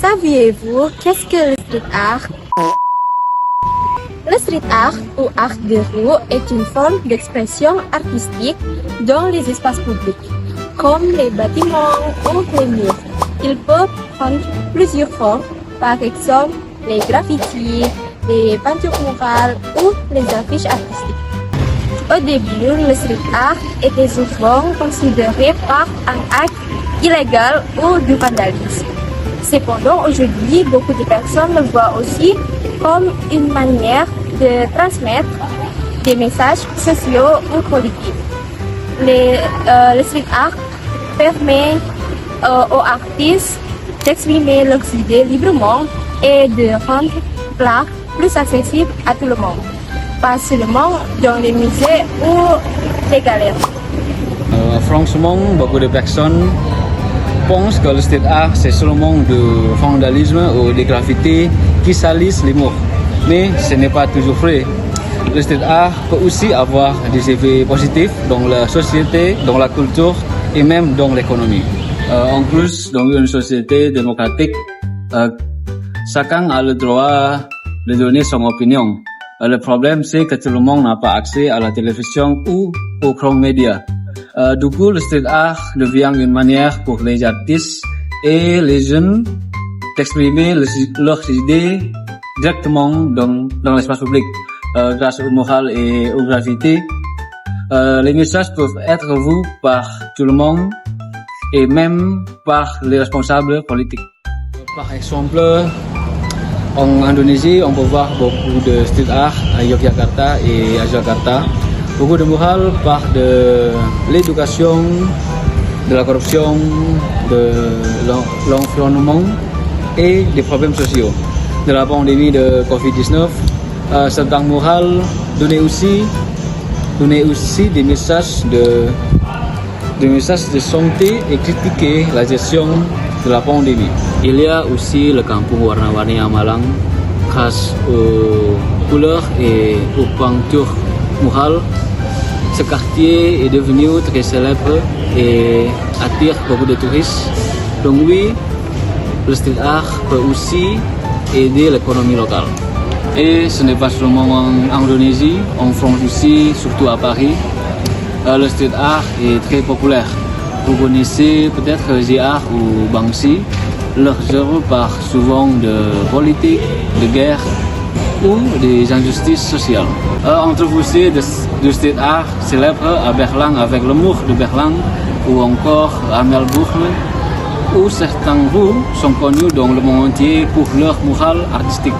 Saviez-vous qu'est-ce que le street art? Le street art ou art de rue est une forme d'expression artistique dans les espaces publics, comme les bâtiments ou les murs. Il peut prendre plusieurs formes, par exemple les graffitis, les peintures murales ou les affiches artistiques. Au début, le street art était souvent considéré comme un acte illégal ou du vandalisme. Cependant, aujourd'hui, beaucoup de personnes le voient aussi comme une manière de transmettre des messages sociaux ou politiques. Le street art permet aux artistes d'exprimer leurs idées librement et de rendre l'art plus accessible à tout le monde, pas seulement dans les musées ou les galeries. Franchement, beaucoup de personnes pensent que le street art c'est seulement du vandalisme ou des graffitis qui salissent les murs. Mais ce n'est pas toujours vrai. Le street art peut aussi avoir des effets positifs dans la société, dans la culture et même dans l'économie. En plus, dans une société démocratique, chacun a le droit de donner son opinion. Le problème, c'est que tout le monde n'a pas accès à la télévision ou aux grands médias. Du coup, le street art devient une manière pour les artistes et les jeunes d'exprimer leurs idées directement dans l'espace public. Grâce au mural et au graffiti, les messages peuvent être vus par tout le monde et même par les responsables politiques. Par exemple, en Indonésie, on peut voir beaucoup de street art à Yogyakarta et à Jakarta. Beaucoup de murales parlent de l'éducation, de la corruption, de l'environnement et des problèmes sociaux. De la pandémie de Covid-19, certains murales donnaient aussi des messages de santé et critiquaient la gestion de la pandémie. Il y a aussi le kampung warna-warni à Malang, grâce aux couleurs et aux peintures murales. Ce quartier est devenu très célèbre et attire beaucoup de touristes. Donc oui, le street art peut aussi aider l'économie locale. Et ce n'est pas seulement en Indonésie, en France aussi, surtout à Paris. Le street art est très populaire. Vous connaissez peut-être Art ou Banksy. Leurs œuvres parlent souvent de politique, de guerre ou des injustices sociales. On trouve aussi du street art célèbre à Berlin avec le mur de Berlin ou encore à Melbourne, où certaines rues sont connues dans le monde entier pour leur mural artistique.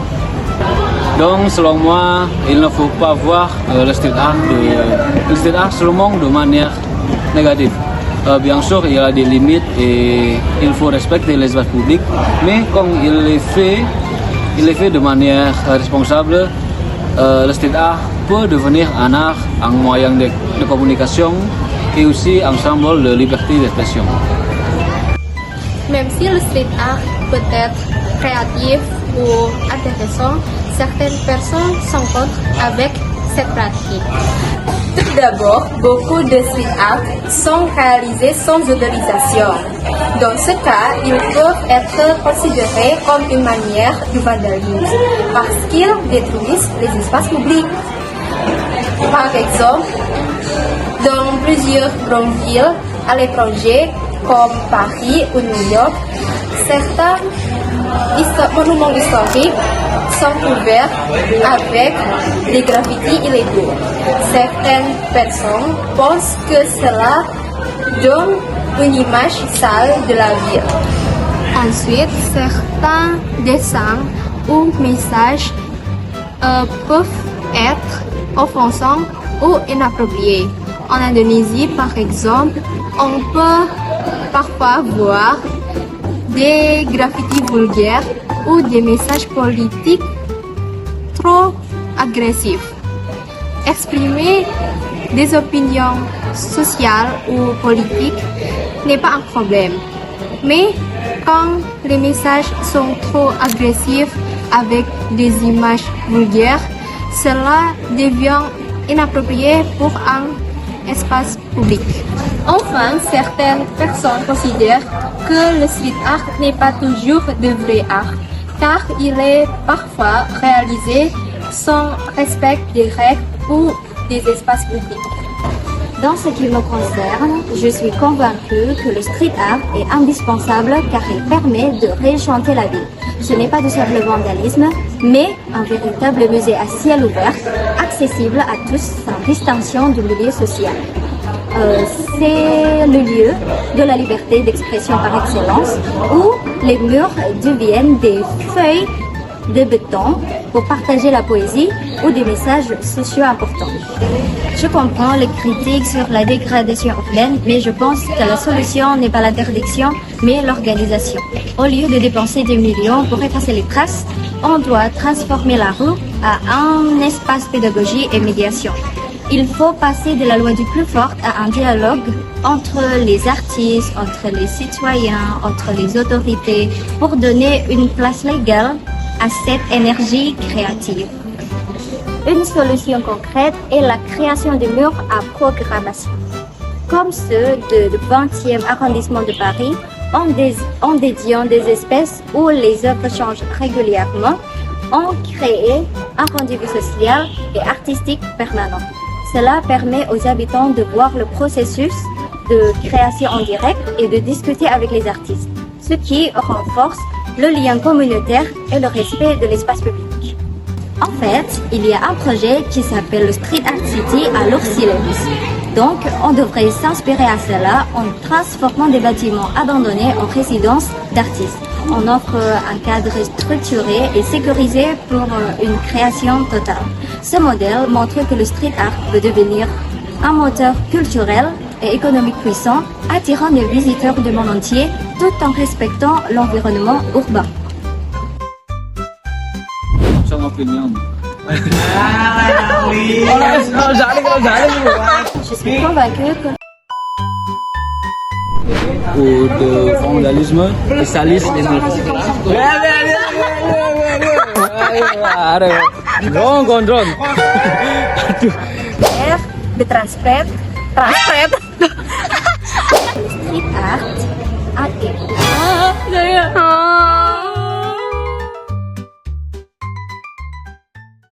Donc selon moi, il ne faut pas voir le street art seulement de manière négative. Bien sûr, il y a des limites et il faut respecter les espaces publics, mais quand il est fait de manière responsable, le street art peut devenir un art, un moyen de communication et aussi un symbole de liberté d'expression. Même si le street art peut être créatif ou intéressant, certaines personnes sont contre avec cette pratique. Tout d'abord, beaucoup de street art sont réalisés sans autorisation. Dans ce cas, ils peuvent être considérés comme une manière de vandalisme parce qu'ils détruisent les espaces publics. Par exemple, dans plusieurs grandes villes à l'étranger, comme Paris ou New York, certains monuments historiques sont couverts avec des graffitis illégaux. Certaines personnes pensent que cela donne une image sale de la ville. Ensuite, certains dessins ou messages peuvent être offensants ou inappropriés. En Indonésie, par exemple, on peut parfois voir des graffitis vulgaires ou des messages politiques trop agressifs. Exprimer des opinions sociales ou politiques n'est pas un problème. Mais quand les messages sont trop agressifs avec des images vulgaires, cela devient inapproprié pour un espace public. Enfin, certaines personnes considèrent que le street art n'est pas toujours de vrai art, car il est parfois réalisé sans respect des règles ou des espaces publics. Dans ce qui me concerne, je suis convaincue que le street art est indispensable car il permet de réenchanter la ville. Ce n'est pas du simple vandalisme, mais un véritable musée à ciel ouvert, accessible à tous sans distinction du milieu social. C'est le lieu de la liberté d'expression par excellence, où les murs deviennent des feuilles de béton pour partager la poésie ou des messages sociaux importants. Je comprends les critiques sur la dégradation urbaine, mais je pense que la solution n'est pas l'interdiction, mais l'organisation. Au lieu de dépenser des millions pour effacer les traces, on doit transformer la rue à un espace pédagogie et médiation. Il faut passer de la loi du plus fort à un dialogue entre les artistes, entre les citoyens, entre les autorités, pour donner une place légale à cette énergie créative. Une solution concrète est la création de murs à programmation. Comme ceux du 20e arrondissement de Paris, en dédiant des espèces où les œuvres changent régulièrement, ont créé un rendez-vous social et artistique permanent. Cela permet aux habitants de voir le processus de création en direct et de discuter avec les artistes, ce qui renforce le lien communautaire et le respect de l'espace public. En fait, il y a un projet qui s'appelle le Street Art City à l'Ours-Silevis. Donc, on devrait s'inspirer à cela en transformant des bâtiments abandonnés en résidences d'artistes. On offre un cadre structuré et sécurisé pour une création totale. Ce modèle montre que le street art peut devenir un moteur culturel et économique puissant, attirant des visiteurs du monde entier tout en respectant l'environnement urbain. Trong opinion. Je suis convaincue que Ou de vandalisme, spécialiste des Drone, drone. de transfer